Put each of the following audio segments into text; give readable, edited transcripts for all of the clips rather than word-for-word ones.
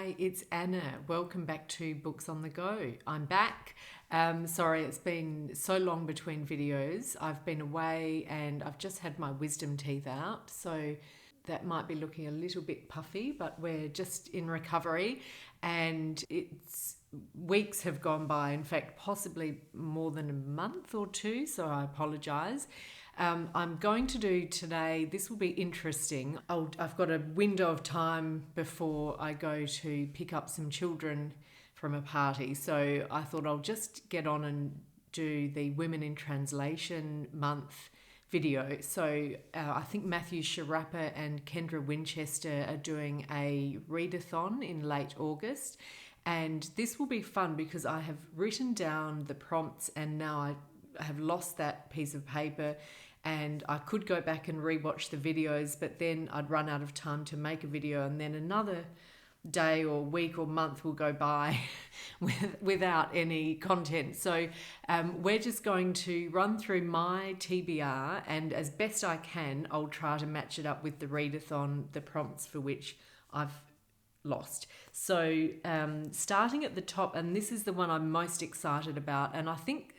Hi, it's Anna. Welcome back to Books on the Go. I'm back. Sorry, it's been so long between videos. I've been away and I've just had my wisdom teeth out, so that might be looking a little bit puffy, but we're just in recovery and weeks have gone by, in fact, possibly more than a month or two, so I apologise. I'm going to do today, this will be interesting. I've got a window of time before I go to pick up some children from a party, so I thought I'll just get on and do the Women in Translation Month video. So I think Matthew Sharappa and Kendra Winchester are doing a readathon in late August, and this will be fun because I have written down the prompts and now I have lost that piece of paper, and I could go back and rewatch the videos, but then I'd run out of time to make a video, and then another day or week or month will go by without any content. So we're just going to run through my TBR, and as best I can, I'll try to match it up with the readathon, the prompts for which I've lost. So starting at the top, and this is the one I'm most excited about, and I think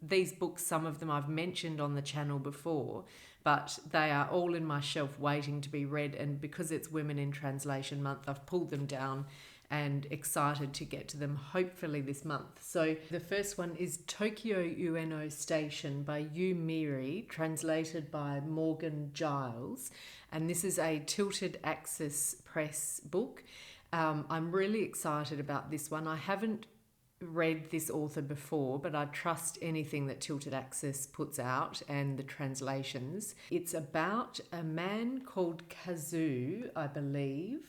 these books, some of them I've mentioned on the channel before, but they are all in my shelf waiting to be read, and because it's Women in Translation Month, I've pulled them down and excited to get to them hopefully this month. So the first one is Tokyo Ueno Station by Miri, translated by Morgan Giles, and this is a Tilted Axis Press book. I'm really excited about this one. I haven't read this author before, but I trust anything that Tilted Axis puts out and the translations. It's about a man called Kazu, I believe,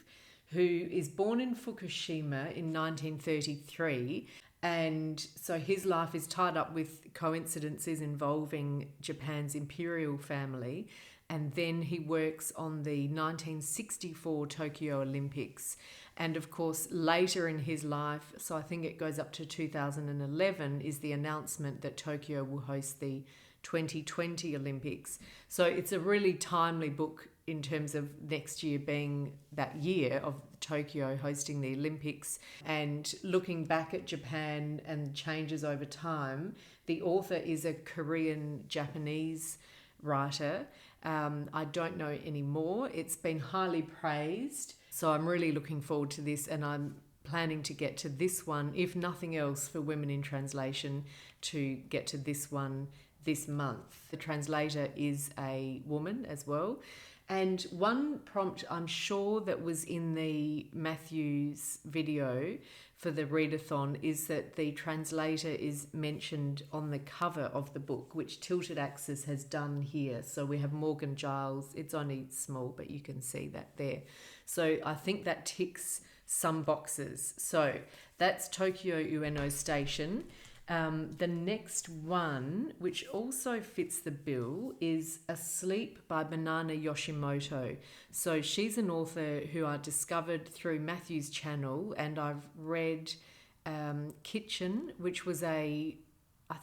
who is born in Fukushima in 1933, and so his life is tied up with coincidences involving Japan's imperial family, and then he works on the 1964 Tokyo Olympics. And of course, later in his life, so I think it goes up to 2011, is the announcement that Tokyo will host the 2020 Olympics. So it's a really timely book in terms of next year being that year of Tokyo hosting the Olympics. And looking back at Japan and changes over time, the author is a Korean-Japanese writer. I don't know any more. It's been highly praised. So I'm really looking forward to this, and I'm planning to get to this one, if nothing else, for Women in Translation, to get to this one this month. The translator is a woman as well. And one prompt I'm sure that was in the Matthew's video for the readathon is that the translator is mentioned on the cover of the book, which Tilted Axis has done here. So we have Morgan Giles. It's only small, but you can see that there. So I think that ticks some boxes. So that's Tokyo Ueno Station. The next one, which also fits the bill, is Asleep by Banana Yoshimoto. So she's an author who I discovered through Matthew's channel, and I've read Kitchen, which was I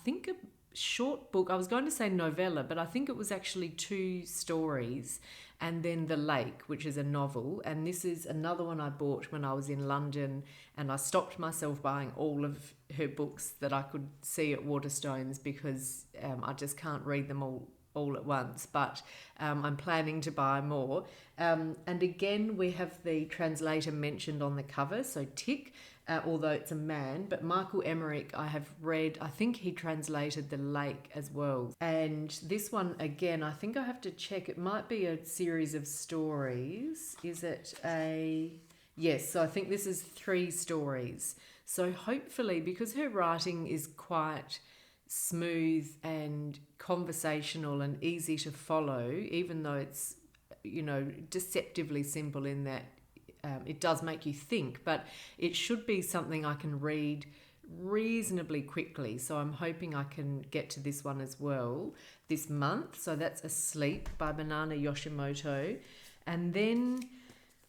think a short book. I was going to say novella, but I think it was actually 2 stories, and then The Lake, which is a novel. And this is another one I bought when I was in London, and I stopped myself buying all of her books that I could see at Waterstones because I just can't read them all at once, but I'm planning to buy more. And again, we have the translator mentioned on the cover, so tick, although it's a man, but Michael Emmerich, I have read, I think he translated The Lake as well. And this one, again, I think I have to check, it might be a series of stories. Is it yes, so I think this is 3 stories. So hopefully, because her writing is quite smooth and conversational and easy to follow, even though it's, deceptively simple in that it does make you think, but it should be something I can read reasonably quickly. So I'm hoping I can get to this one as well this month. So that's Asleep by Banana Yoshimoto. And then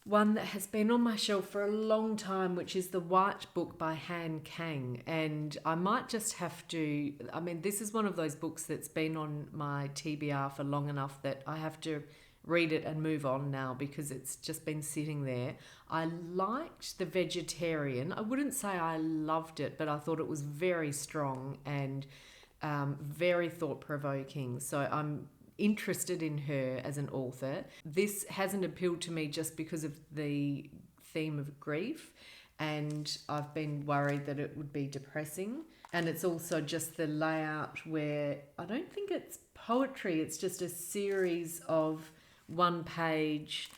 one that has been on my shelf for a long time, which is The White Book by Kang. And I might just have to, this is one of those books that's been on my TBR for long enough that I have to read it and move on now because it's just been sitting there. I liked The Vegetarian. I wouldn't say I loved it, but I thought it was very strong and very thought-provoking. So I'm interested in her as an author. This hasn't appealed to me just because of the theme of grief, and I've been worried that it would be depressing. And it's also just the layout where I don't think it's poetry, it's just a series of one-page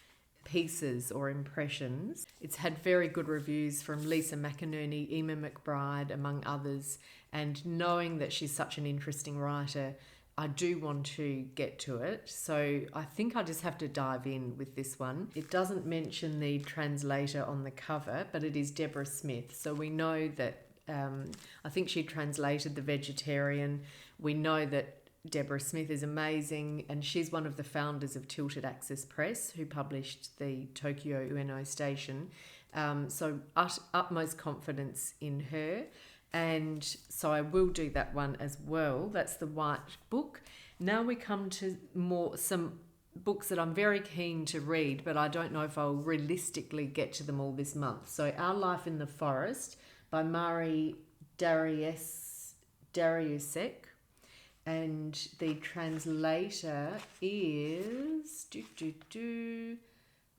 pieces or impressions. It's had very good reviews from Lisa McInerney, Emma McBride, among others, and knowing that she's such an interesting writer, I do want to get to it. So I think I just have to dive in with this one. It doesn't mention the translator on the cover, but it is Deborah Smith. So we know that, I think she translated The Vegetarian. We know that Deborah Smith is amazing, and she's one of the founders of Tilted Access Press, who published the Tokyo Ueno Station. So utmost confidence in her. And so I will do that one as well. That's the WIT book. Now we come to some books that I'm very keen to read, but I don't know if I'll realistically get to them all this month. So Our Life in the Forest by Miri Darrieusecq. And the translator is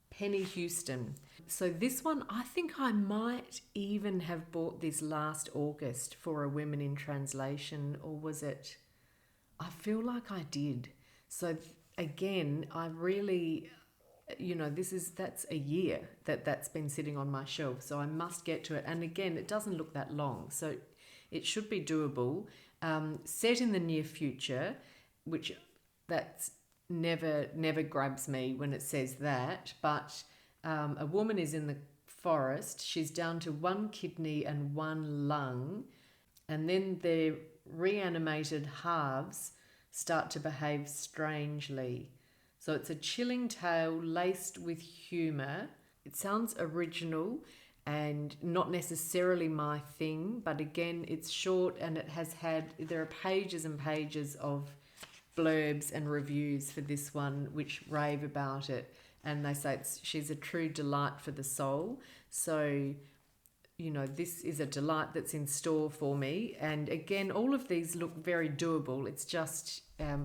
Penny Hueston. So this one, I think I might even have bought this last August for a Women in Translation, or was it? I feel like I did. So again, I really, that's a year that's been sitting on my shelf. So I must get to it. And again, it doesn't look that long. So it should be doable. Set in the near future, which that's never grabs me when it says that, but a woman is in the forest. She's down to one kidney and one lung, and then the reanimated halves start to behave strangely. So it's a chilling tale laced with humour. It sounds original and not necessarily my thing, but again, it's short and there are pages and pages of blurbs and reviews for this one which rave about it, and they say she's a true delight for the soul. So this is a delight that's in store for me, and again, all of these look very doable. It's just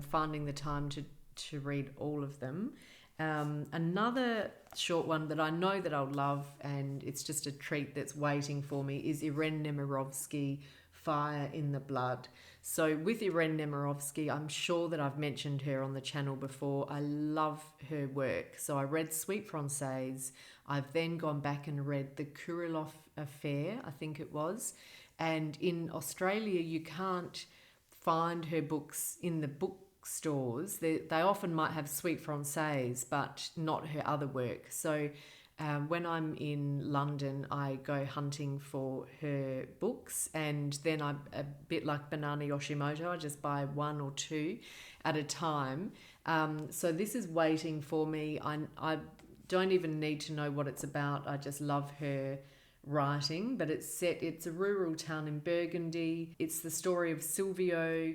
finding the time to read all of them. Another short one that I know that I'll love, and it's just a treat that's waiting for me, is Irene Némirovsky, Fire in the Blood. So with Irene Némirovsky, I'm sure that I've mentioned her on the channel before. I love her work. So I read Sweet Française. I've then gone back and read The Kuriloff Affair, I think it was. And in Australia, you can't find her books in the bookstores. They often might have Sweet Française, but not her other work. So when I'm in London, I go hunting for her books, and then I'm a bit like Banana Yoshimoto. I just buy one or two at a time. So this is waiting for me. I don't even need to know what it's about. I just love her writing, but it's a rural town in Burgundy. It's the story of Silvio,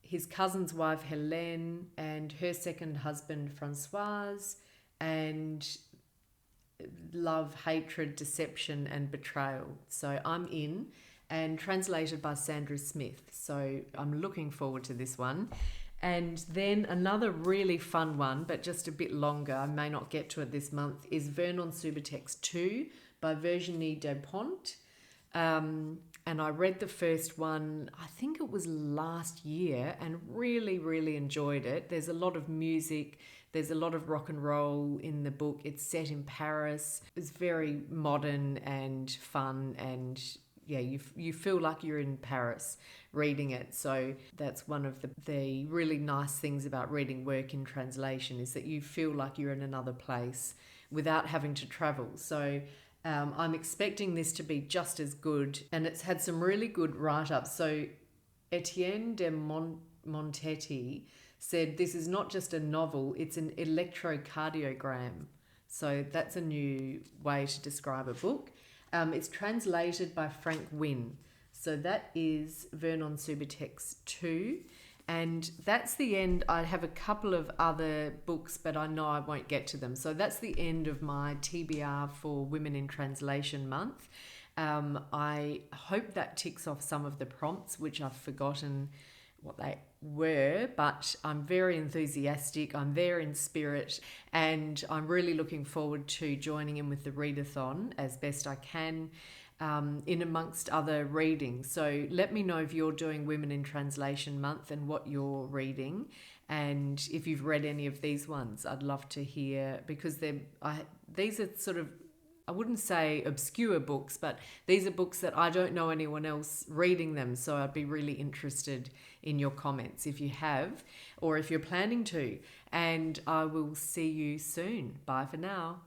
his cousin's wife Helene, and her second husband Francoise, and love, hatred, deception, and betrayal. So I'm in, and translated by Sandra Smith. So I'm looking forward to this one. And then another really fun one, but just a bit longer, I may not get to it this month, is Vernon Subutex 2 by Virginie Despentes. And I read the first one, I think it was last year, and really, really enjoyed it. There's a lot of music. There's a lot of rock and roll in the book. It's set in Paris. It's very modern and fun, and yeah, you feel like you're in Paris reading it. So that's one of the really nice things about reading work in translation, is that you feel like you're in another place without having to travel. So I'm expecting this to be just as good, and it's had some really good write-ups. So Etienne de Montetti said this is not just a novel, it's an electrocardiogram. So that's a new way to describe a book. It's translated by Wynne. So that is Vernon Subutex 2. And that's the end. I have a couple of other books, but I know I won't get to them. So that's the end of my TBR for Women in Translation Month. I hope that ticks off some of the prompts, which I've forgotten what they were, but I'm very enthusiastic. I'm there in spirit, and I'm really looking forward to joining in with the readathon as best I can. In amongst other readings. So let me know if you're doing Women in Translation Month and what you're reading, and if you've read any of these ones. I'd love to hear, because these are sort of, I wouldn't say obscure books, but these are books that I don't know anyone else reading them. So I'd be really interested in your comments if you have, or if you're planning to. And I will see you soon. Bye for now.